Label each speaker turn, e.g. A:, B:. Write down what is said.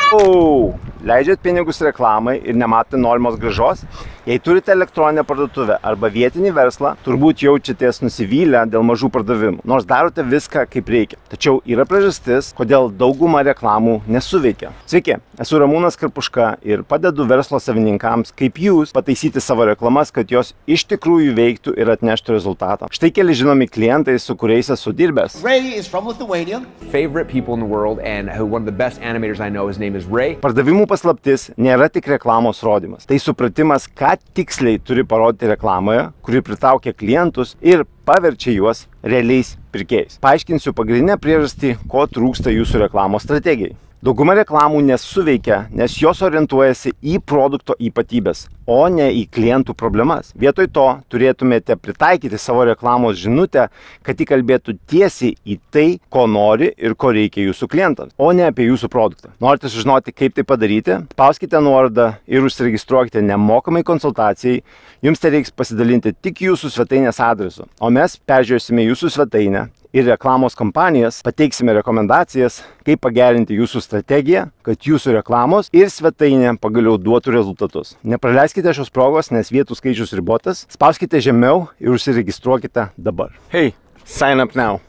A: Leidžiat pinigus reklamai ir nematote norimos grąžos? Jei turite elektroninę parduotuvę arba vietinį verslą, turbūt jaučiatės nusivylę dėl mažų pardavimų, nors darote viską kaip reikia. Tačiau yra priežastis, kodėl dauguma reklamų nesuveikia. Sveiki, esu Ramūnas Karpuška ir padedu verslo savininkams kaip jūs pataisyti savo reklamas, kad jos iš tikrųjų veiktų ir atneštų rezultatą. Štai keli žinomi klientai, su kuriais esu dirbęs.
B: Ray is from Lithuania.
C: Favorite people in the world and one of the best animators I know, his name is Ray.
A: Pardavimų paslaptis nėra tik reklamos rodymas. Tai supratimas, ką tiksliai turi parodyti reklamoje, kuri pritraukia klientus ir paverčia juos realiais pirkėjais. Paaiškinsiu pagrindinę priežastį, ko trūksta jūsų reklamos strategijai. Dauguma reklamų nesuveikia, nes jos orientuojasi į produkto ypatybės, o ne į klientų problemas. Vietoj to turėtumėte pritaikyti savo reklamos žinutę, kad ji kalbėtų tiesiai į tai, ko nori ir ko reikia jūsų klientams, o ne apie jūsų produktą. Norite sužinoti, kaip tai padaryti? Spauskite nuorodą ir užsiregistruokite nemokamai konsultacijai. Jums tai reiks pasidalinti tik jūsų svetainės adresu, o mes peržiūrėsime jūsų svetainę ir reklamos kampanijas, pateiksime rekomendacijas, kaip pagerinti jūsų strategiją, kad jūsų reklamos ir svetainė pagaliau duotų rezultatus. Nepraleiskite šios progos, nes vietų skaičius ribotas. Spauskite žemiau ir užsiregistruokite dabar. Hey, sign up now.